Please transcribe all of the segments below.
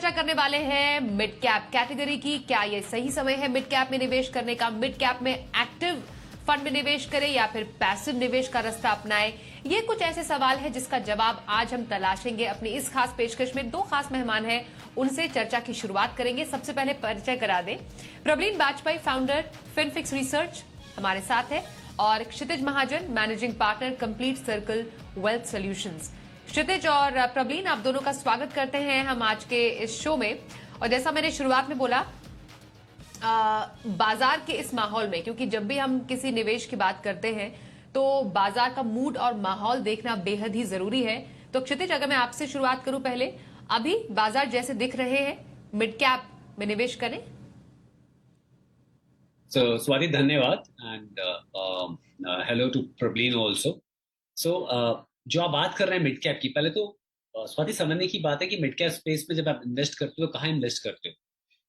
चर्चा करने वाले हैं मिड कैप कैटेगरी की। क्या ये सही समय है मिड कैप में निवेश करने का? मिड कैप में एक्टिव फंड में निवेश करें या फिर पैसिव निवेश का रास्ता अपनाएं? ये कुछ ऐसे सवाल है जिसका जवाब आज हम तलाशेंगे। अपनी इस खास पेशकश में दो खास मेहमान हैं, उनसे चर्चा की शुरुआत करेंगे। सबसे पहले परिचय करा दें, Prableen Bajpai founder Finfix research हमारे साथ है और Kshitij Mahajan managing partner complete circle wealth solutions. Kshitij और प्रबलीन, आप दोनों का स्वागत करते हैं हम आज के इस शो में। और जैसा मैंने शुरुआत में बोला, बाजार के इस माहौल में, क्योंकि जब भी हम किसी निवेश की बात करते हैं तो बाजार का मूड और माहौल देखना बेहद ही जरूरी है। तो क्षितिज, अगर मैं आपसे शुरुआत करूं, पहले अभी बाजार जैसे दिख रहे हैं, मिड कैप में निवेश करें? स्वाति, धन्यवाद and hello to Prabhleen also. जो आप बात कर रहे हैं मिड कैप की, पहले तो स्वाति समझने की बात है कि मिड कैप स्पेस में जब आप इन्वेस्ट करते हो तो कहाँ इन्वेस्ट करते हो।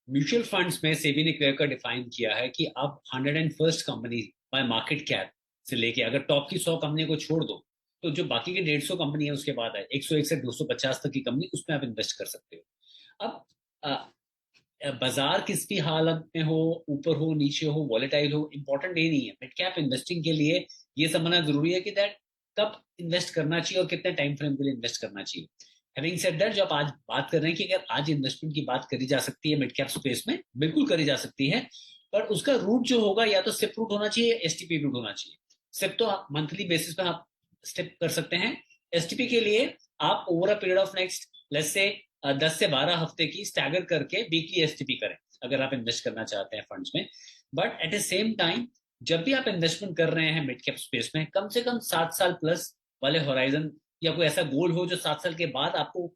म्यूचुअल फंड्स में सेबी ने क्लियर कर डिफाइन किया है कि आप 101st company by market cap से लेके अगर टॉप की 100 कंपनी को छोड़ दो तो जो बाकी के 150 कंपनी है उसके बाद है 101 से 250 तक की कंपनी, उसमें आप इन्वेस्ट कर सकते हो। अब बाजार किस भी हालत में हो, ऊपर हो नीचे हो, वॉलेटाइल हो, इंपॉर्टेंट ये नहीं है। मिड कैप इन्वेस्टिंग के लिए ये समझना जरूरी है कि दैट कब इन्वेस्ट करना चाहिए और कितने टाइम फ्रेम के लिए इन्वेस्ट करना चाहिए। हैविंग सेड दैट, जो आप आज बात कर रहे हैं कि अगर आज इन्वेस्टमेंट की बात करी जा सकती है मिड कैप स्पेस में, बिल्कुल करी जा सकती है, पर उसका रूट जो होगा या तो सिप रूट होना चाहिए, एसटीपी रूट होना चाहिए। सिप तो मंथली बेसिस पे आप स्टेप कर सकते हैं। एसटीपी के लिए आप over a period of next let's say 10 से 12 हफ्ते की स्टैगर करके वीकली एसटीपी करें अगर आप इन्वेस्ट करना चाहते हैं फंड्स में। But at the same time, जब भी आप इन्वेस्टमेंट कर रहे हैं मिड कैप स्पेस में, कम से कम 7 साल प्लस वाले होराइजन या कोई ऐसा गोल हो जो 7 साल के बाद आपको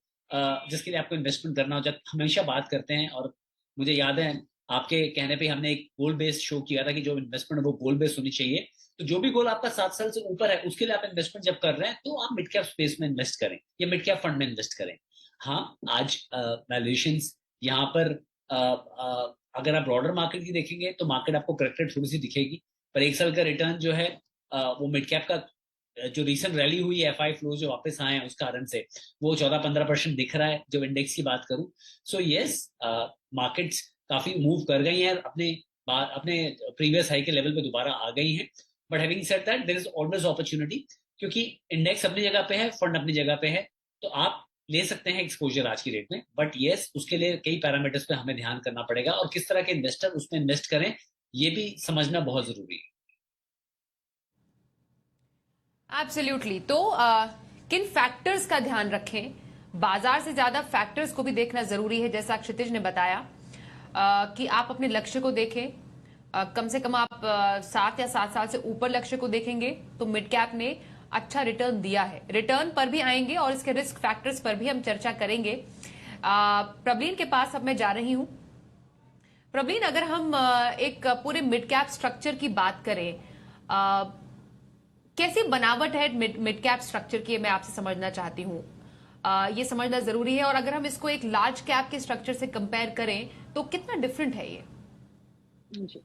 जिसके लिए आपको इन्वेस्टमेंट करना हो। जब हमेशा बात करते हैं, और मुझे याद है आपके कहने पे हमने एक गोल बेस्ड शो किया था कि जो इन्वेस्टमेंट वो गोल बेस्ड होनी चाहिए। तो जो भी गोल आपका 7 साल से ऊपर है उसके लिए आप इन्वेस्टमेंट जब कर रहे हैं तो आप मिड कैप स्पेस में इन्वेस्ट करें या मिड कैप फंड में इन्वेस्ट करें। हाँ, आज वैल्यूएशंस यहाँ पर अगर आप ब्रॉडर मार्केट की देखेंगे तो मार्केट आपको करेक्टेड थोड़ी सी दिखेगी, पर एक साल का रिटर्न जो है वो मिड कैप का जो रीसेंट रैली हुई है, एफआई फ्लो जो वापस आए हैं उस कारण से वो 14-15% दिख रहा है जब इंडेक्स की बात करूं। सो यस, मार्केट्स काफी मूव कर गई हैं, अपने प्रीवियस हाई के लेवल पे दोबारा आ गई हैं। But having said that, there is always opportunity, क्योंकि इंडेक्स अपनी जगह पे है, फंड अपनी जगह पे है, तो आप ले सकते हैं एक्सपोजर आज की रेट में। बट यस, उसके लिए कई पैरामीटर्स पे हमें ध्यान करना पड़ेगा और किस तरह के इन्वेस्टर उसमें इन्वेस्ट करें ये भी समझना बहुत जरूरी है। एब्सोल्युटली। तो किन फैक्टर्स का ध्यान रखें? बाजार से ज्यादा फैक्टर्स को भी देखना जरूरी है, जैसा क्षितिज ने बताया कि आप अपने लक्ष्य को देखें। कम से कम आप 7 या 7 साल से ऊपर लक्ष्य को देखेंगे तो मिड कैप ने अच्छा रिटर्न दिया है। रिटर्न पर भी आएंगे और इसके रिस्क फैक्टर्स पर भी हम चर्चा करेंगे। प्रबलीन के पास अब मैं जा रही हूं। प्रबलीन, अगर हम एक पूरे मिड कैप स्ट्रक्चर की बात करें, कैसी बनावट है मिड कैप स्ट्रक्चर की, मैं आपसे समझना चाहती हूँ। ये समझना जरूरी है। और अगर हम इसको एक लार्ज कैप के स्ट्रक्चर से कंपेयर करें तो कितना डिफरेंट है ये? जी,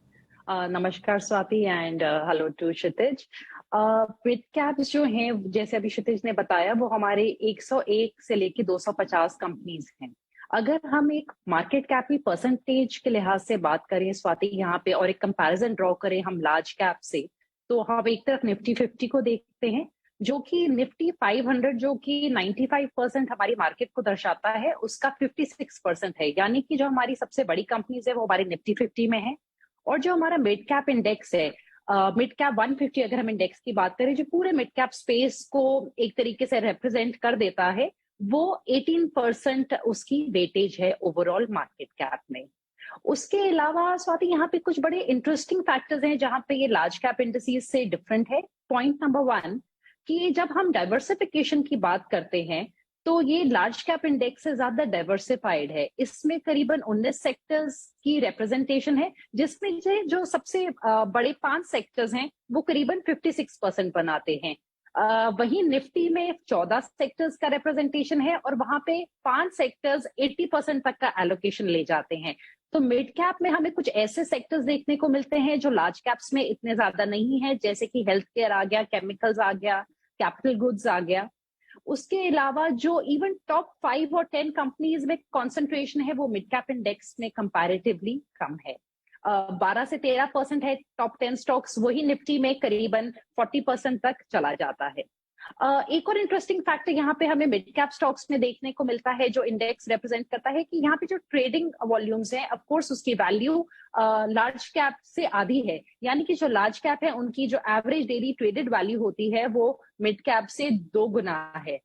नमस्कार Swati and hello to Kshitij. Mid caps जो हैं, जैसे अभी क्षितिज ने बताया, वो हमारे 101 से लेके 250 कंपनीज हैं। अगर हम एक मार्केट कैप की परसेंटेज के लिहाज से बात करें स्वाति यहाँ पे, और एक कंपैरिजन ड्रॉ करें हम लार्ज कैप से, तो हम एक तरफ निफ्टी 50 को देखते हैं, जो कि निफ्टी 500 जो कि 95% हमारी मार्केट को दर्शाता है, उसका 56% है। यानी कि जो हमारी सबसे बड़ी कंपनीज है वो हमारी निफ्टी 50 में है। और जो हमारा मिड कैप इंडेक्स है, मिड कैप 150, अगर हम इंडेक्स की बात करें, जो पूरे मिड कैप स्पेस को एक तरीके से रिप्रेजेंट कर देता है, वो 18% उसकी वेटेज है ओवरऑल मार्केट कैप में। उसके अलावा स्वाति यहाँ पे कुछ बड़े इंटरेस्टिंग फैक्टर्स हैं जहां पे ये लार्ज कैप इंडिसेस से डिफरेंट है। पॉइंट नंबर 1, कि जब हम डाइवर्सिफिकेशन की बात करते हैं तो ये लार्ज कैप इंडेक्स से ज्यादा डाइवर्सिफाइड है। इसमें करीबन 19 सेक्टर्स की रिप्रेजेंटेशन है, जिसमें जो सबसे बड़े 5 सेक्टर्स हैं वो करीबन 56% बनाते हैं। वहीं निफ्टी में 14 सेक्टर्स का रिप्रेजेंटेशन है और वहां पे 5 सेक्टर्स 80% तक का एलोकेशन ले जाते हैं। तो मिड कैप में हमें कुछ ऐसे सेक्टर्स देखने को मिलते हैं जो लार्ज कैप्स में इतने ज्यादा नहीं है, जैसे कि हेल्थ केयर आ गया, केमिकल्स आ गया, कैपिटल गुड्स आ गया। उसके अलावा जो इवन टॉप 5 और 10 कंपनीज में कंसंट्रेशन है वो मिड कैप इंडेक्स में कंपैरेटिवली कम है। 12 से 13% है टॉप 10 स्टॉक्स, वही निफ्टी में करीबन 40% तक चला जाता है। एक और इंटरेस्टिंग फैक्टर यहाँ पे हमें मिड कैप स्टॉक्स में देखने को मिलता है जो इंडेक्स रिप्रेजेंट करता है कि यहाँ पे जो ट्रेडिंग वॉल्यूम्स हैं, ऑफ कोर्स उसकी वैल्यू लार्ज कैप से आधी है, यानी कि जो लार्ज कैप है उनकी जो एवरेज डेली ट्रेडेड वैल्यू होती है वो मिड कैप से 2 गुना है।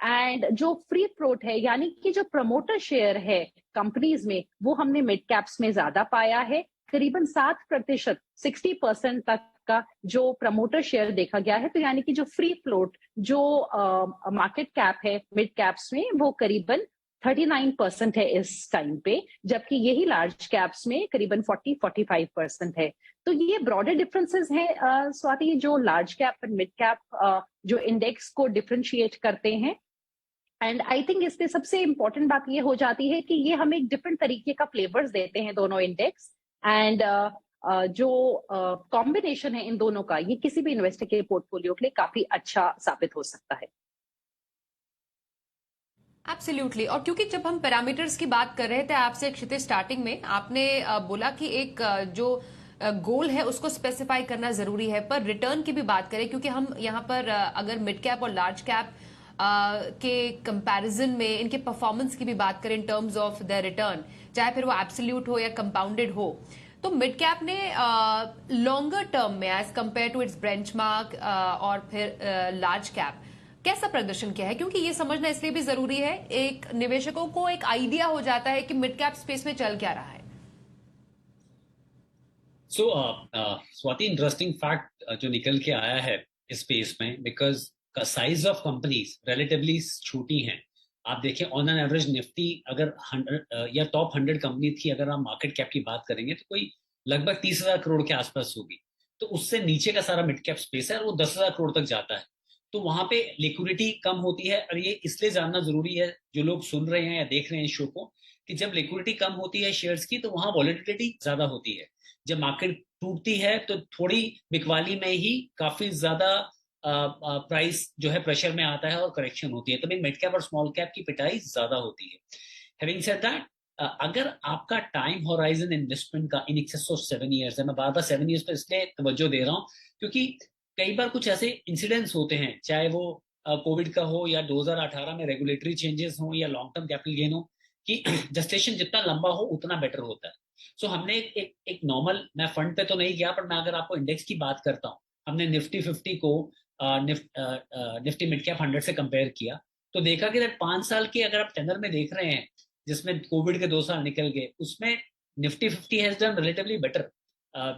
एंड जो फ्री फ्लोट है, यानी कि जो प्रमोटर शेयर है कंपनीज में, वो हमने मिड कैप्स में ज्यादा पाया है। करीबन 7%, 60% तक का जो प्रमोटर शेयर देखा गया है। तो यानी कि जो फ्री फ्लोट जो मार्केट कैप है मिड कैप्स में वो करीबन 39% है इस टाइम पे, जबकि यही लार्ज कैप्स में करीबन 40-45% है। तो ये ब्रॉडर डिफरेंसेस हैं स्वाति, जो लार्ज कैप और मिड कैप जो इंडेक्स को डिफरेंशिएट करते हैं। एंड आई थिंक इसमें सबसे इंपॉर्टेंट बात ये हो जाती है कि ये हमें एक डिफरेंट तरीके का फ्लेवर्स देते हैं दोनों इंडेक्स। एंड जो कॉम्बिनेशन है इन दोनों का, ये किसी भी इन्वेस्टर के पोर्टफोलियो के लिए काफी अच्छा साबित हो सकता है। एब्सोल्युटली। और क्योंकि जब हम पैरामीटर्स की बात कर रहे थे आपसे क्षितिज, स्टार्टिंग में आपने बोला कि एक जो गोल है उसको स्पेसिफाई करना जरूरी है, पर रिटर्न की भी बात करें, क्योंकि हम यहाँ पर अगर मिड कैप और लार्ज कैप के कंपैरिजन में इनके परफॉर्मेंस की भी बात करें in terms of the return, चाहे फिर वो एब्सोल्यूट हो या कंपाउंडेड हो, तो मिड कैप ने लॉन्गर टर्म में as compare to its benchmark और फिर लार्ज कैप कैसा प्रदर्शन किया है? क्योंकि ये समझना इसलिए भी जरूरी है, एक निवेशकों को एक आइडिया हो जाता है कि मिड कैप स्पेस में चल क्या रहा है। सो स्वाति, इंटरेस्टिंग फैक्ट जो निकल के आया है इस स्पेस में, because size of companies relatively छोटी हैं। आप देखें ऑन एन एवरेज निफ्टी अगर 100 या टॉप 100 कंपनी की अगर आप मार्केट कैप की बात करेंगे तो कोई लगभग 30,000 करोड़ के आसपास होगी। तो उससे नीचे का सारा मिड कैप स्पेस है और वो 10,000 करोड़ तक जाता है। तो वहां पे लिक्विडिटी कम होती है। और ये इसलिए जानना जरूरी है जो लोग सुन रहे हैं या देख रहे हैं इस शो को, कि जब लिक्विडिटी कम होती है शेयर्स की तो वहां वॉलेटिलिटी ज्यादा होती है। जब मार्केट टूटती है तो थोड़ी बिकवाली में ही काफी ज्यादा प्राइस जो है प्रेशर में आता है और करेक्शन होती है। तभी मिड कैप और स्मॉल कैप की पिटाई ज्यादा होती है। हैविंग सेड दैट, अगर आपका टाइम होराइजन इन्वेस्टमेंट का इन एक्सेस ऑफ 7 ईयर्स है, मैं बार बार 7 ईयर्स पर इसलिए तवज्जो दे रहा हूँ क्योंकि कई बार कुछ ऐसे इंसिडेंट्स होते हैं, चाहे वो कोविड का हो या 2018 में रेगुलेटरी चेंजेस हो या लॉन्ग टर्म कैपिटल गेन हो, कि जस्टेशन जितना लंबा हो उतना बेटर होता है। सो हमने एक नॉर्मल, मैं फंड पे तो नहीं गया, पर मैं अगर आपको इंडेक्स की बात करता हूँ, हमने निफ्टी 50 को निफ्टी मिड कैप 100 से कंपेयर किया तो देखा कि 5 साल के अगर आप टेनर में देख रहे हैं जिसमें कोविड के 2 साल निकल गए, उसमें Nifty 50 has done relatively better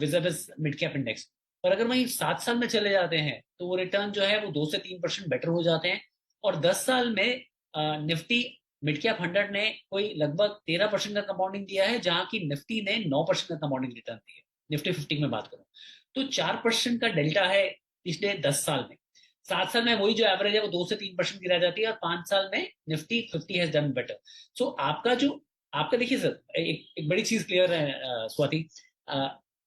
विज़ mid cap index. और अगर वहीं 7 साल में चले जाते हैं तो वो रिटर्न जो है वो 2 से 3% बेटर हो जाते हैं। और 10 साल में निफ्टी मिड कैप 100 ने कोई लगभग 13% का कंपाउंडिंग दिया है, जहां की निफ्टी ने 9% का कंपाउंडिंग रिटर्न दिया है। निफ्टी 50 में बात करूं तो 4% का डेल्टा है पिछले 10 साल में। 7 साल में वही जो एवरेज है वो 2 से 3% की रह जाती है और 5 साल में निफ्टी 50 हैज डन बेटर। सो आपका देखिए सर, एक बड़ी चीज क्लियर है स्वाति,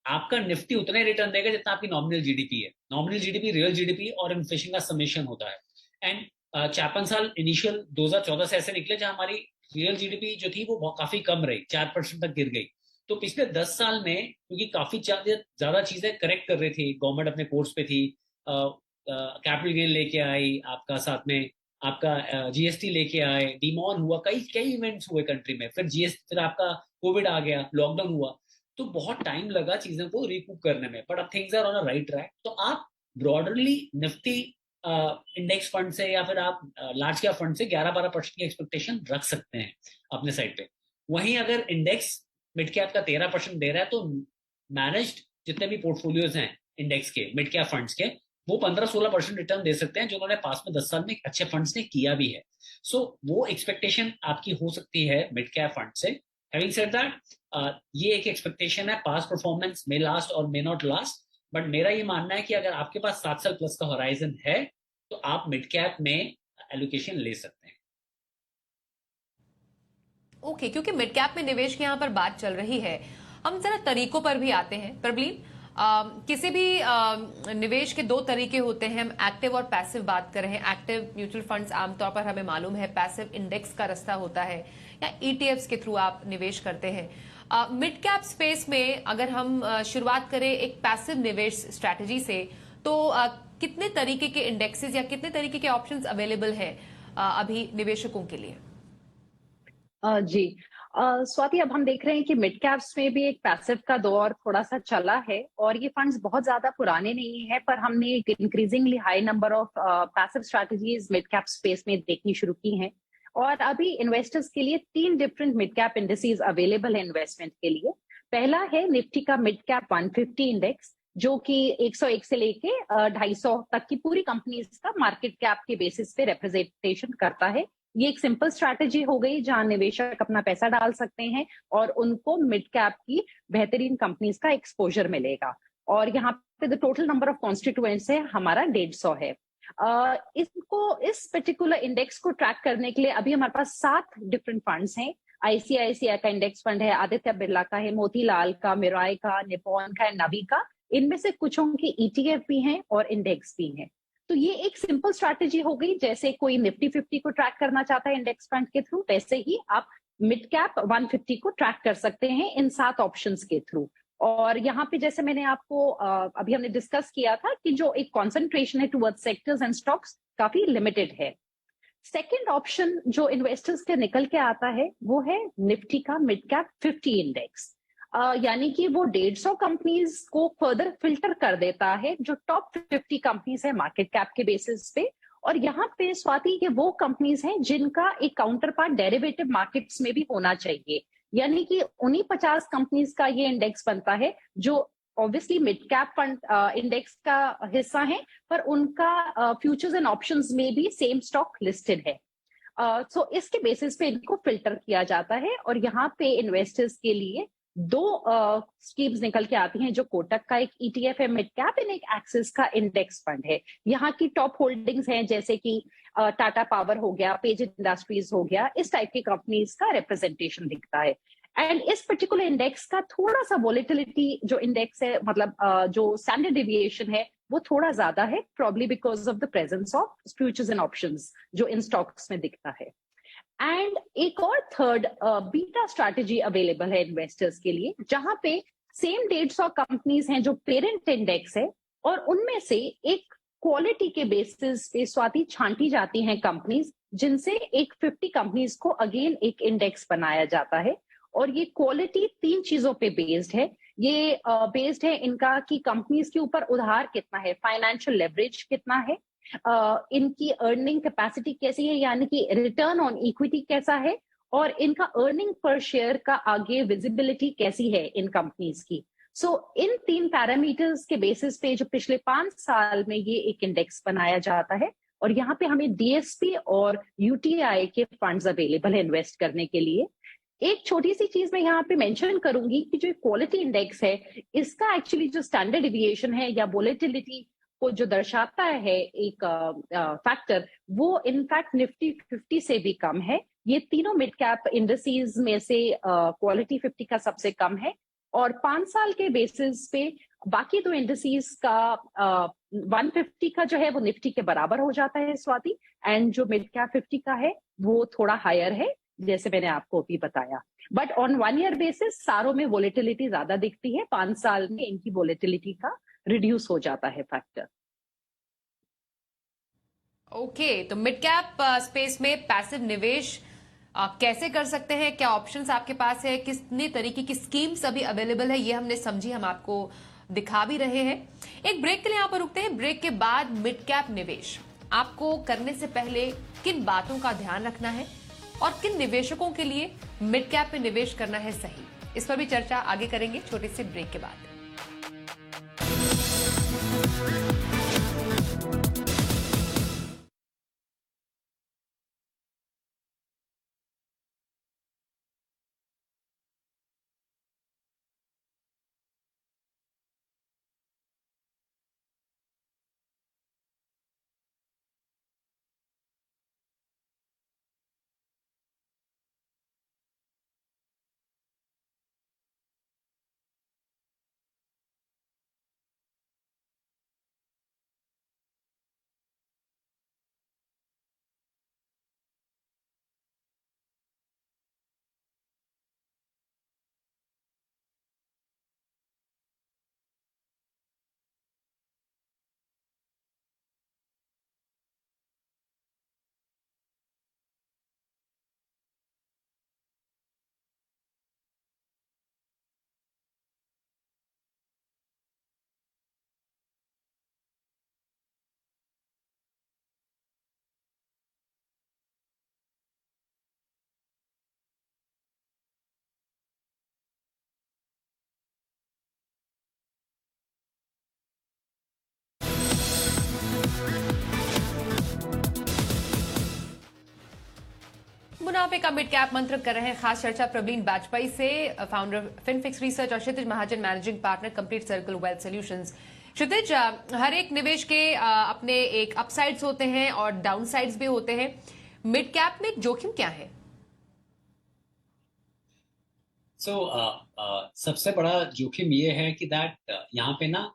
आपका निफ्टी उतना ही रिटर्न देगा जितना आपकी नॉमिनल जीडीपी है। नॉमिनल जीडीपी रियल जीडीपी और इन्फ्लेशन का समेशन होता है। एंड 54 साल इनिशियल 2014 से ऐसे निकले जहां हमारी रियल जीडीपी जो थी वो काफी कम रही, 4% तक गिर गई। तो पिछले 10 साल में क्योंकि काफी ज्यादा चीजें करेक्ट कर रही थी, गवर्नमेंट अपने कोर्स पे थी, कैपिटल गेन लेके आई, आपका साथ में आपका जीएसटी लेके आए, डिमॉन हुआ, कई इवेंट्स हुए कंट्री में, फिर आपका कोविड आ गया, लॉकडाउन हुआ, तो बहुत टाइम लगा चीजों को रिकूप करने में। बट अब things are on a right track. तो आप ब्रॉडरली निफ्टी इंडेक्स फंड से या फिर आप लार्ज कैप फंड से 11-12% की एक्सपेक्टेशन रख सकते हैं अपने साइड पे। वहीं अगर इंडेक्स मिड कैप का 13% दे रहा है तो मैनेज्ड जितने भी पोर्टफोलियोज हैं इंडेक्स के मिड कैप फंड्स के, वो 15-16% रिटर्न दे सकते हैं, जो उन्होंने पास में 10 साल में अच्छे फंड्स ने किया भी है। सो वो एक्सपेक्टेशन आपकी हो सकती है मिड कैप फंड से। हैविंग सेड दैट, ये एक एक्सपेक्टेशन है, पास्ट परफॉर्मेंस मे लास्ट और मे नॉट लास्ट, बट मेरा ये मानना है कि अगर आपके पास 7 साल प्लस का होराइजन है तो आप मिड कैप में एलोकेशन ले सकते हैं। ओके, क्योंकि मिड कैप में निवेश की यहाँ पर बात चल रही है, हम जरा तरीकों पर भी आते हैं। प्रबलीन, किसी भी निवेश के दो तरीके होते हैं, हम एक्टिव और पैसिव बात कर रहे हैं। एक्टिव म्यूचुअल फंड्स आमतौर पर हमें मालूम है पैसिव इंडेक्स का रास्ता होता है या ईटीएफ्स के थ्रू आप निवेश करते हैं। मिड कैप स्पेस में अगर हम शुरुआत करें एक पैसिव निवेश स्ट्रैटेजी से, तो कितने तरीके के इंडेक्सेस या कितने तरीके के ऑप्शंस अवेलेबल हैं अभी निवेशकों के लिए? जी। स्वाति, अब हम देख रहे हैं कि मिड कैप्स में भी एक पैसिव का दौर थोड़ा सा चला है और ये फंड्स बहुत ज्यादा पुराने नहीं है, पर हमने एक increasingly high number of passive strategies mid cap space में देखनी शुरू की हैं। और अभी इन्वेस्टर्स के लिए 3 different mid cap indices available है इन्वेस्टमेंट के लिए। पहला है निफ्टी का मिड कैप 150 इंडेक्स, जो कि 101 से लेके 250 तक की पूरी कंपनीज का मार्केट कैप के बेसिस पे रिप्रेजेंटेशन करता है। ये एक सिंपल स्ट्रैटेजी हो गई जहां निवेशक अपना पैसा डाल सकते हैं और उनको मिड कैप की बेहतरीन कंपनीज का एक्सपोजर मिलेगा। और यहाँ पे the total number of constituents है हमारा 150 है। इस पर्टिकुलर इंडेक्स को ट्रैक करने के लिए अभी हमारे पास 7 डिफरेंट फंड्स हैं। आईसीआईसीआई का इंडेक्स फंड है, आदित्य बिरला का है, मोतीलाल का, मिराय का, निपॉन का, नवी का। इनमें से कुछों की ईटीएफ भी हैं और इंडेक्स भी हैं। तो ये एक सिंपल स्ट्रैटेजी हो गई। जैसे कोई निफ्टी 50 को ट्रैक करना चाहता है इंडेक्स फंड के थ्रू, वैसे ही आप मिड कैप 150 को ट्रैक कर सकते हैं इन 7 ऑप्शंस के थ्रू। और यहाँ पे जैसे मैंने आपको अभी हमने डिस्कस किया था कि जो एक कॉन्सेंट्रेशन है टुवर्ड्स सेक्टर्स एंड स्टॉक्स काफी लिमिटेड है। सेकेंड ऑप्शन जो इन्वेस्टर्स के निकल के आता है वो है निफ्टी का मिड कैप 50 इंडेक्स। यानी कि वो 150 कंपनीज को फर्दर फिल्टर कर देता है जो टॉप 50 कंपनीज है मार्केट कैप के बेसिस पे। और यहाँ पे स्वाति के वो कंपनीज हैं जिनका एक काउंटर पार्ट डेरिवेटिव मार्केट्स में भी होना चाहिए। यानी कि उन्हीं 50 कंपनीज का ये इंडेक्स बनता है जो obviously mid cap fund index का हिस्सा है, पर उनका फ्यूचर्स एंड ऑप्शंस में भी सेम स्टॉक लिस्टेड है। सो इसके बेसिस पे इनको फिल्टर किया जाता है। और यहाँ पे इन्वेस्टर्स के लिए 2 स्कीम्स निकल के आती हैं, जो कोटक का एक ईटीएफ है मिड कैप एंड एक एक्सिस का इंडेक्स फंड है। यहाँ की टॉप होल्डिंग्स हैं जैसे कि टाटा पावर हो गया, पेज इंडस्ट्रीज हो गया, इस टाइप की कंपनीज का रिप्रेजेंटेशन दिखता है। एंड इस पर्टिकुलर इंडेक्स का थोड़ा सा वोलेटिलिटी जो इंडेक्स है, मतलब जो स्टैंडर्ड डेविएशन है वो थोड़ा ज्यादा है, probably because of the presence of futures and options जो इन स्टॉक्स में दिखता है। एंड एक और थर्ड बीटा स्ट्रैटेजी अवेलेबल है इन्वेस्टर्स के लिए, जहां पे सेम 150 कंपनीज हैं जो पेरेंट इंडेक्स है, और उनमें से एक क्वालिटी के बेसिस पे स्वाति छांटी जाती हैं कंपनीज, जिनसे एक 50 कंपनीज को अगेन एक इंडेक्स बनाया जाता है। और ये क्वालिटी 3 चीजों पे बेस्ड है। ये बेस्ड है इनका कि कंपनीज के ऊपर उधार कितना है, फाइनेंशियल लेवरेज कितना है, इनकी अर्निंग कैपेसिटी कैसी है, यानी कि रिटर्न ऑन इक्विटी कैसा है, और इनका अर्निंग पर शेयर का आगे विजिबिलिटी कैसी है इन कंपनीज की। सो इन 3 पैरामीटर्स के बेसिस पे जो पिछले 5 साल में ये एक इंडेक्स बनाया जाता है। और यहाँ पे हमें डीएसपी और यूटीआई के फंड्स अवेलेबल है इन्वेस्ट करने के लिए। एक छोटी सी चीज मैं यहाँ पे मेंशन करूंगी कि जो क्वालिटी इंडेक्स है, इसका एक्चुअली जो स्टैंडर्ड डिविएशन है या वोलेटिलिटी को जो दर्शाता है एक फैक्टर, वो इनफैक्ट निफ्टी 50 से भी कम है। ये तीनों मिड कैप इंडस्ट्रीज में से क्वालिटी 50 का सबसे कम है। और 5 साल के बेसिस पे बाकी 2 इंडस्ट्रीज का 150 का जो है वो निफ्टी के बराबर हो जाता है स्वाति, एंड जो मिड कैप 50 का है वो थोड़ा हायर है, जैसे मैंने आपको अभी बताया। बट ऑन 1 ईयर बेसिस सारों में वोलेटिलिटी ज्यादा दिखती है, 5 साल में इनकी वोलेटिलिटी का रिड्यूस हो जाता है फैक्टर। ओके, तो मिड कैप स्पेस में पैसिव निवेश कैसे कर सकते हैं, क्या ऑप्शंस आपके पास है, कितनी तरीके की स्कीम्स अभी अवेलेबल है, ये हमने समझी, हम आपको दिखा भी रहे हैं। एक ब्रेक के लिए यहाँ पर रुकते हैं। ब्रेक के बाद मिड कैप निवेश आपको करने से पहले किन बातों का ध्यान रखना है और किन निवेशकों के लिए मिड कैप में निवेश करना है सही, इस पर भी चर्चा आगे करेंगे छोटे से ब्रेक के बाद। मुनाफे का मिड कैप मंत्र कर रहे हैं खास चर्चा प्रवीण बाजपेयी से, फाउंडर फिनफिक्स रिसर्च, और Kshitij Mahajan managing partner complete circle wealth solutions. Kshitij, हर एक निवेश के अपने एक अपसाइड्स होते हैं और डाउनसाइड्स भी होते हैं। मिड कैप में जोखिम क्या है? सबसे बड़ा जोखिम ये है कि यहाँ पे ना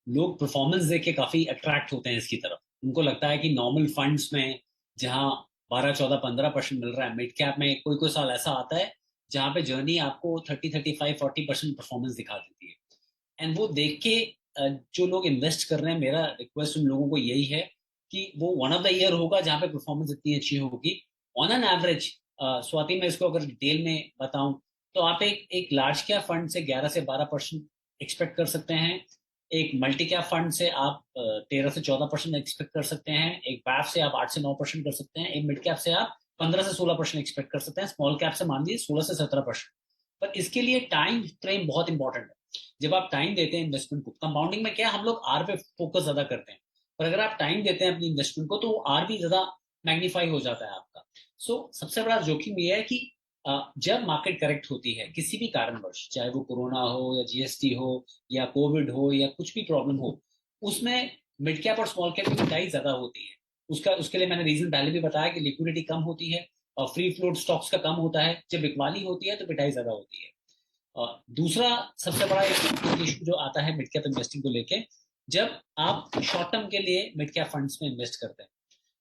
लोग परफॉर्मेंस देख के काफी अट्रैक्ट होते हैं इसकी तरफ। उनको लगता है कि नॉर्मल फंड्स में जहाँ 12, 14, 15% मिल रहा है, मिड कैप में कोई कोई साल ऐसा आता है जहाँ पे जर्नी आपको 30, 35, 40% परफॉर्मेंस दिखा देती है। एंड वो देख के जो लोग इन्वेस्ट कर रहे हैं, मेरा रिक्वेस्ट उन लोगों को यही है कि वो वन ऑफ द ईयर होगा जहाँ पे परफॉर्मेंस इतनी अच्छी होगी। ऑन एन एवरेज, स्वाति, मैं इसको अगर डिटेल में बताऊं तो आप एक लार्ज कैप फंड से 11 से 12% एक्सपेक्ट कर सकते हैं। एक मल्टी कैप फंड से आप 13 से 14% एक्सपेक्ट कर सकते हैं। एक बैफ से आप 8 से 9% कर सकते हैं। एक मिड कैप से आप 15 से 16% एक्सपेक्ट कर सकते हैं। स्मॉल कैप से मान लीजिए 16 से 17%। पर इसके लिए टाइम फ्रेम बहुत इंपॉर्टेंट है। जब आप टाइम देते हैं इन्वेस्टमेंट को, कंपाउंडिंग में क्या हम लोग आर पे फोकस ज्यादा करते हैं, पर अगर आप टाइम देते हैं अपनी इन्वेस्टमेंट को तो वो आर भी ज्यादा मैग्नीफाई हो जाता है आपका। सबसे बड़ा जोखिम ये है कि जब मार्केट करेक्ट होती है किसी भी कारणवश, चाहे वो कोरोना हो या जीएसटी हो या कोविड हो या कुछ भी प्रॉब्लम हो, उसमें मिड कैप और स्मॉल कैप की पिटाई ज्यादा होती है। उसके लिए मैंने रीजन पहले भी बताया कि लिक्विडिटी कम होती है और फ्री फ्लोट स्टॉक्स का कम होता है। जब बिकवाली होती है तो पिटाई ज्यादा होती है। दूसरा सबसे बड़ा इशू जो आता है मिड कैप इन्वेस्टिंग को लेके, जब आप शॉर्ट टर्म के लिए मिड कैप फंड्स में इन्वेस्ट करते हैं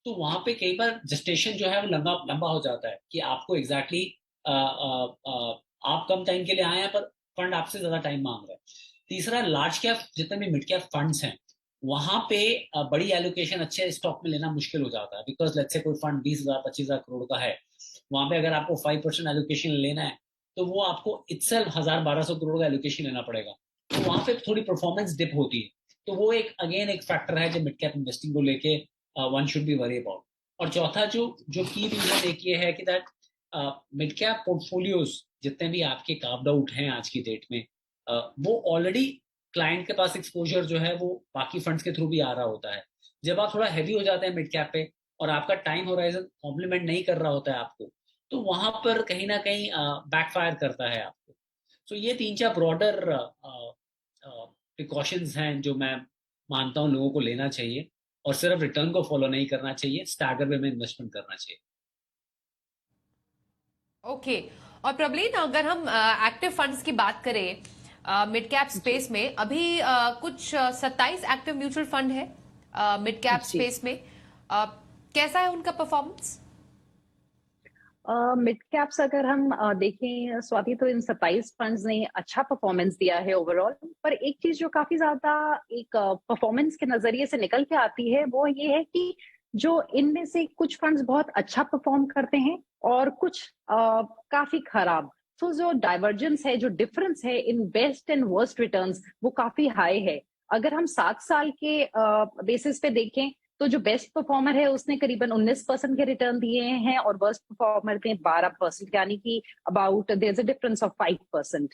तो वहां पे कई बार जस्टेशन जो है वो लंबा हो जाता है कि आपको एग्जैक्टली आप कम टाइम के लिए आए हैं पर फंड आपसे ज्यादा टाइम मांग रहा है। तीसरा, लार्ज कैप जितने भी मिड कैप फंड्स हैं वहां पे बड़ी एलोकेशन अच्छे स्टॉक में लेना मुश्किल हो जाता है। बिकॉज लेट्स से कोई फंड 20,000-25,000 करोड़ का है, वहां पे अगर आपको 5% एलोकेशन लेना है तो वो आपको इटसेल्फ 1,000-1,200 करोड़ का एलोकेशन लेना पड़ेगा। तो वहां पे थोड़ी परफॉर्मेंस डिप होती है। तो वो एक फैक्टर है जो मिड कैप इन्वेस्टिंग को लेके one should be worry about. और चौथा जो की रीजन एक ये है कि दैट मिड कैप पोर्टफोलियोज जितने भी आपके कार्व्ड आउट हैं आज की डेट में, वो ऑलरेडी क्लाइंट के पास एक्सपोजर जो है वो बाकी फंड्स के थ्रू भी आ रहा होता है। जब आप थोड़ा हैवी हो जाते हैं मिड कैप पे और आपका टाइम होराइजन कॉम्प्लीमेंट नहीं कर रहा होता है आपको, तो वहां पर कहीं ना कहीं बैकफायर करता है आपको। तो ये 3-4 ब्रॉडर प्रिकॉशंस हैं जो मैं मानता हूँ लोगों को लेना चाहिए, और सिर्फ रिटर्न को फॉलो नहीं करना चाहिए, स्टैगर वे में इन्वेस्टमेंट करना चाहिए। ओके। और प्रबलीन, अगर हम एक्टिव फंड्स की बात करें मिड कैप स्पेस में, अभी कुछ 27 एक्टिव म्यूचुअल फंड है मिड कैप स्पेस में। कैसा है उनका परफॉर्मेंस? मिड कैप्स अगर हम देखें स्वाति, तो इन 27 फंड्स ने अच्छा परफॉर्मेंस दिया है ओवरऑल। पर एक चीज जो काफी ज्यादा एक परफॉर्मेंस के नजरिए से निकल के आती है वो ये है कि जो इनमें से कुछ फंड्स बहुत अच्छा परफॉर्म करते हैं और कुछ काफी खराब। तो जो डाइवर्जेंस है, जो डिफरेंस है in best and worst returns, वो काफी हाई है। अगर हम 7 साल के बेसिस पे देखें तो जो बेस्ट परफॉर्मर है उसने करीबन 19% के रिटर्न दिए हैं और वर्स्ट परफॉर्मर ने 12%, यानी कि about their is a difference of 5%,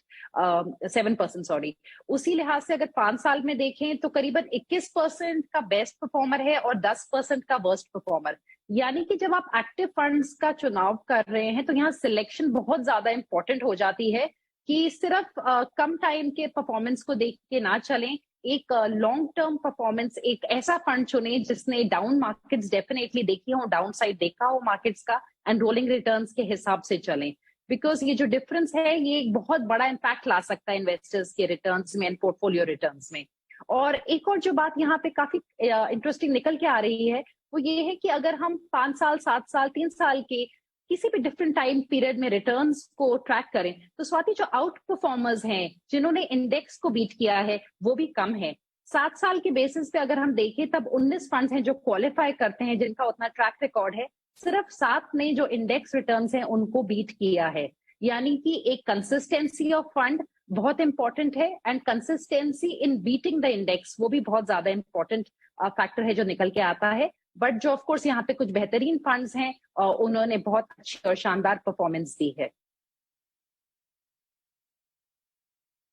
7% sorry. उसी लिहाज से अगर 5 साल में देखें तो करीबन 21% का बेस्ट परफॉर्मर है और 10% का वर्स्ट परफॉर्मर। यानी कि जब आप एक्टिव फंड्स का चुनाव कर रहे हैं तो यहाँ सिलेक्शन बहुत ज्यादा इंपॉर्टेंट हो जाती है कि सिर्फ कम टाइम के परफॉर्मेंस को देख के ना चलें। एक लॉन्ग टर्म परफॉर्मेंस, एक ऐसा फंड चुने जिसने डाउन मार्केट्स डेफिनेटली देखी हो, डाउन साइड देखा हो मार्केट्स का, एंड रोलिंग रिटर्न्स के हिसाब से चलें। बिकॉज ये जो डिफरेंस है ये एक बहुत बड़ा इम्पैक्ट ला सकता है इन्वेस्टर्स के रिटर्न्स में एंड पोर्टफोलियो रिटर्न्स में। और एक और जो बात यहाँ पे काफी इंटरेस्टिंग निकल के आ रही है वो ये है कि अगर हम 5 साल, 7 साल, 3 साल के किसी भी डिफरेंट टाइम पीरियड में रिटर्न्स को ट्रैक करें तो स्वाति, जो आउट परफॉर्मर्स हैं जिन्होंने इंडेक्स को बीट किया है वो भी कम है। 7 साल के बेसिस पे अगर हम देखें तब 19 फंड्स हैं जो क्वालिफाई करते हैं, जिनका उतना ट्रैक रिकॉर्ड है। सिर्फ 7 ने जो इंडेक्स रिटर्न्स हैं उनको बीट किया है। यानी कि एक कंसिस्टेंसी ऑफ फंड बहुत इंपॉर्टेंट है and consistency in beating the index वो भी बहुत ज्यादा इंपॉर्टेंट फैक्टर है जो निकल के आता है। बट जो ऑफ कोर्स यहाँ पे कुछ बेहतरीन फंड्स हैं उन्होंने बहुत अच्छी और शानदार परफॉर्मेंस दी है।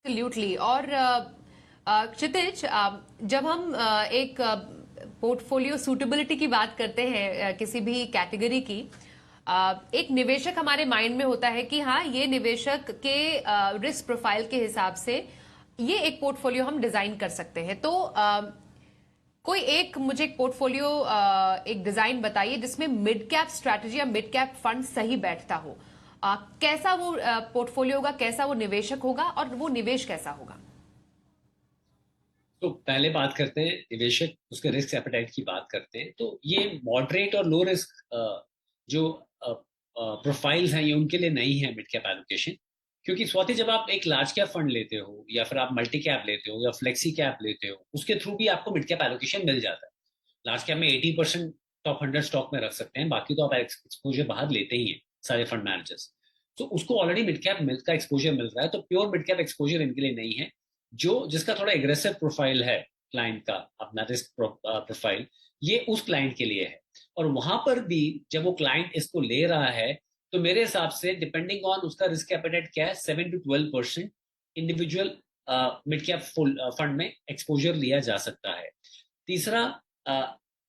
एब्सोल्युटली। और क्षितिज, जब हम एक पोर्टफोलियो सूटेबिलिटी की बात करते हैं किसी भी कैटेगरी की, एक निवेशक हमारे माइंड में होता है कि हाँ, ये निवेशक के रिस्क प्रोफाइल के हिसाब से ये एक पोर्टफोलियो हम डिजाइन कर सकते हैं। तो कोई एक मुझे एक पोर्टफोलियो एक डिजाइन बताइए जिसमें मिड कैप स्ट्रैटेजी या मिड कैप फंड सही बैठता हो। कैसा वो पोर्टफोलियो होगा, कैसा वो निवेशक होगा और वो निवेश कैसा होगा? तो पहले बात करते हैं निवेशक, उसके रिस्क एपेटाइट की बात करते हैं। तो ये मॉडरेट और लो रिस्क जो प्रोफाइल्स हैं ये उनके लिए नहीं है मिड कैप एलोकेशन। क्योंकि स्वाति, जब आप एक लार्ज कैप फंड लेते हो या फिर आप मल्टी कैप लेते हो या फ्लेक्सी कैप लेते हो, उसके थ्रू भी आपको मिड कैप एलोकेशन मिल जाता है। लार्ज कैप में 80% टॉप 100 स्टॉक में रख सकते हैं, बाकी तो आप एक्सपोजर बाहर लेते ही हैं सारे फंड मैनेजर्स। तो उसको ऑलरेडी मिड कैप का एक्सपोजर मिल रहा है, तो प्योर मिड कैप एक्सपोजर इनके लिए नहीं है। जिसका थोड़ा एग्रेसिव प्रोफाइल है क्लाइंट का, अपना रिस्क प्रोफाइल, ये उस क्लाइंट के लिए है। और वहां पर भी जब वो क्लाइंट इसको ले रहा है, तो मेरे हिसाब से डिपेंडिंग ऑन उसका रिस्क एपेटाइट क्या है, 7 to 12% individual mid cap fund में एक्सपोजर लिया जा सकता है। तीसरा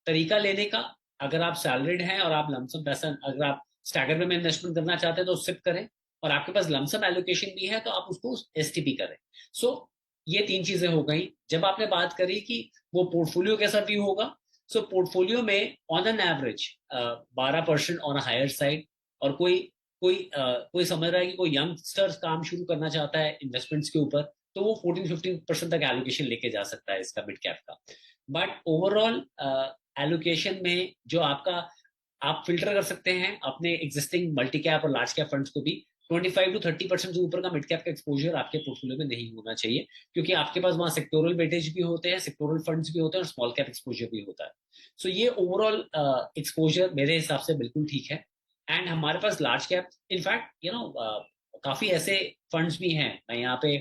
तरीका लेने का, अगर आप सैलरीड हैं और आप लमसम पैसा, अगर आप स्टैगर में इन्वेस्टमेंट करना चाहते हैं तो सिप करें, और आपके पास लमसम एलोकेशन भी है तो आप उसको एसटीपी करें। सो ये 3 चीजें हो गई। जब आपने बात करी कि वो पोर्टफोलियो कैसा व्यू होगा, सो पोर्टफोलियो में on an average 12% on higher side, और कोई समझ रहा है कि कोई यंगस्टर्स काम शुरू करना चाहता है इन्वेस्टमेंट्स के ऊपर, तो वो 14-15% तक एलोकेशन लेके जा सकता है इसका मिड कैप का। बट ओवरऑल एलोकेशन में जो आप फिल्टर कर सकते हैं अपने एग्जिस्टिंग मल्टी कैप और लार्ज कैप फंड्स को भी, 25 to 30% से ऊपर का मिड कैप का एक्सपोजर आपके पोर्टफोलियो में नहीं होना चाहिए, क्योंकि आपके पास वहां सेक्टोरल वेटेज भी होते हैं, सेक्टोरल फंड्स भी होते हैं और स्मॉल कैप एक्सपोजर भी होता है। सो ये ओवरऑल एक्सपोजर मेरे हिसाब से बिल्कुल ठीक है। एंड हमारे पास लार्ज कैप, इनफैक्ट काफी ऐसे फंड्स भी हैं, मैं यहाँ पे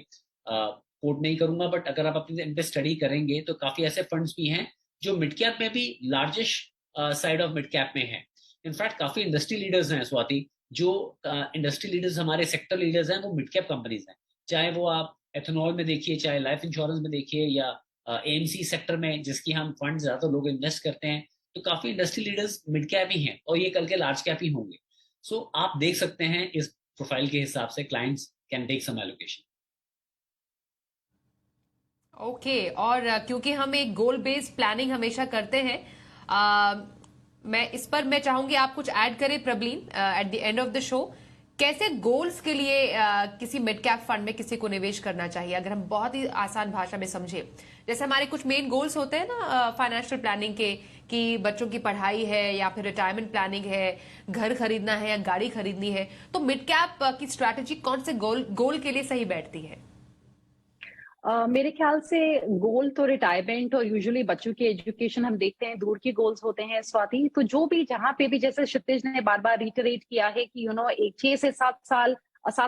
कोट नहीं करूंगा, बट अगर आप अपने इन पे स्टडी करेंगे तो काफी ऐसे फंड्स भी हैं जो मिड कैप में भी largest side of mid cap में है। इनफैक्ट काफी इंडस्ट्री लीडर्स हैं स्वाति, जो इंडस्ट्री लीडर्स हमारे सेक्टर लीडर्स हैं, वो मिड कैप कंपनीज हैं। चाहे वो आप एथेनॉल में देखिए, चाहे लाइफ इंश्योरेंस में देखिए, या एएमसी सेक्टर में जिसकी हम फंड ज्यादा लोग इन्वेस्ट करते हैं, तो काफी इंडस्ट्री लीडर्स मिड कैप ही हैं और ये कल के लार्ज कैप ही होंगे। सो आप देख सकते हैं इस प्रोफाइल के हिसाब से clients can take some allocation. Okay, और क्योंकि हम एक गोल बेस्ड प्लानिंग हमेशा करते हैं, मैं इस पर मैं चाहूंगी आप कुछ ऐड करें Prableen at the end of the show. कैसे गोल्स के लिए किसी मिड कैप फंड में किसी को निवेश करना चाहिए, अगर हम बहुत ही आसान भाषा में समझे। जैसे हमारे कुछ मेन गोल्स होते हैं ना फाइनेंशियल प्लानिंग के, कि बच्चों की पढ़ाई है या फिर रिटायरमेंट प्लानिंग है, घर खरीदना है या गाड़ी खरीदनी है, तो मिड कैप की स्ट्रैटेजी कौन से गोल के लिए सही बैठती है? मेरे ख्याल से गोल तो रिटायरमेंट और यूजुअली बच्चों की एजुकेशन हम देखते हैं दूर के गोल्स होते हैं स्वाति। तो जो भी जहां पे भी, जैसे क्षितिज ने बार बार रिटरेट किया है कि एक 6 से 7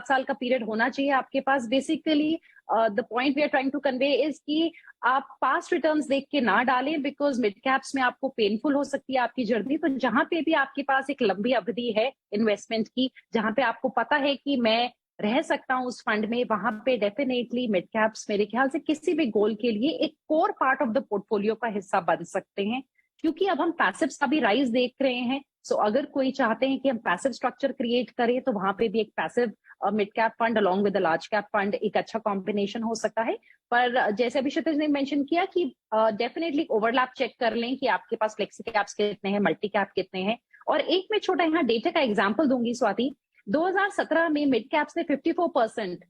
साल का पीरियड होना चाहिए आपके पास। Basically the point we are trying to convey is कि आप पास्ट रिटर्न्स देख के ना डालें, बिकॉज मिड कैप्स में आपको पेनफुल हो सकती है आपकी जर्नी। तो जहां पे भी आपके पास एक लंबी अवधि है इन्वेस्टमेंट की, जहां पे आपको पता है कि मैं रह सकता हूं उस फंड में, वहां पे डेफिनेटली मिड कैप्स मेरे ख्याल से किसी भी गोल के लिए एक core part of the portfolio का हिस्सा बन सकते हैं। क्योंकि अब हम पैसिव्स का भी राइज देख रहे हैं। सो अगर कोई चाहते हैं कि हम पैसिव स्ट्रक्चर क्रिएट करें, तो वहां पे भी एक passive mid cap fund along with large cap fund एक अच्छा कॉम्बिनेशन हो सकता है। पर जैसे अभी क्षितिज ने मेंशन किया कि डेफिनेटली ओवरलैप चेक कर लें कि आपके पास फ्लेक्सी कैप्स कितने हैं, मल्टी कैप कितने हैं। और एक मैं छोटा यहाँ डेटा का एग्जाम्पल दूंगी स्वाति। 2017 में मिड कैप्स ने 54%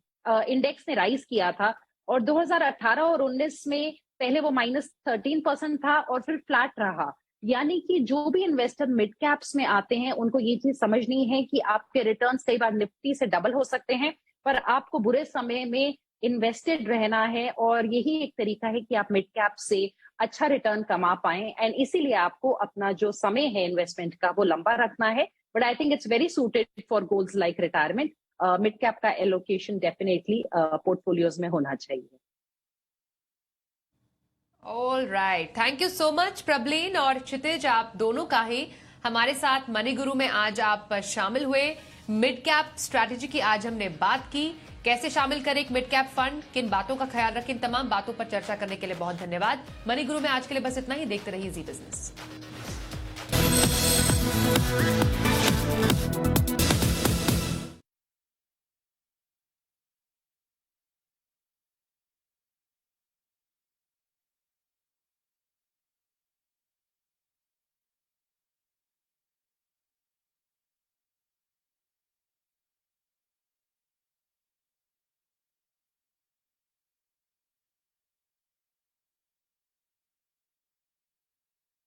इंडेक्स ने राइज किया था, और 2018 और 19 में पहले वो -13% था और फिर फ्लैट रहा। यानी कि जो भी इन्वेस्टर मिड कैप्स में आते हैं उनको ये चीज समझनी है कि आपके रिटर्न्स कई बार निफ्टी से डबल हो सकते हैं, पर आपको बुरे समय में इन्वेस्टेड रहना है, और यही एक तरीका है कि आप मिड कैप से अच्छा रिटर्न कमा पाएं। एंड इसीलिए आपको अपना जो समय है इन्वेस्टमेंट का वो लंबा रखना है। But I think it's very suited for goals like retirement. Mid cap का एलोकेशन डेफिनेटली पोर्टफोलियोज में होना चाहिए। All right, thank you so much Prableen और क्षितिज, आप दोनों का ही हमारे साथ मनी गुरु में आज आप शामिल हुए। मिड कैप स्ट्रैटेजी की आज हमने बात की, कैसे शामिल करें एक मिड कैप फंड, किन बातों का ख्याल रखें, इन तमाम बातों पर चर्चा करने के लिए बहुत धन्यवाद। मनी गुरु में आज के लिए बस इतना ही। देखते रहिए जी बिजनेस। हैं।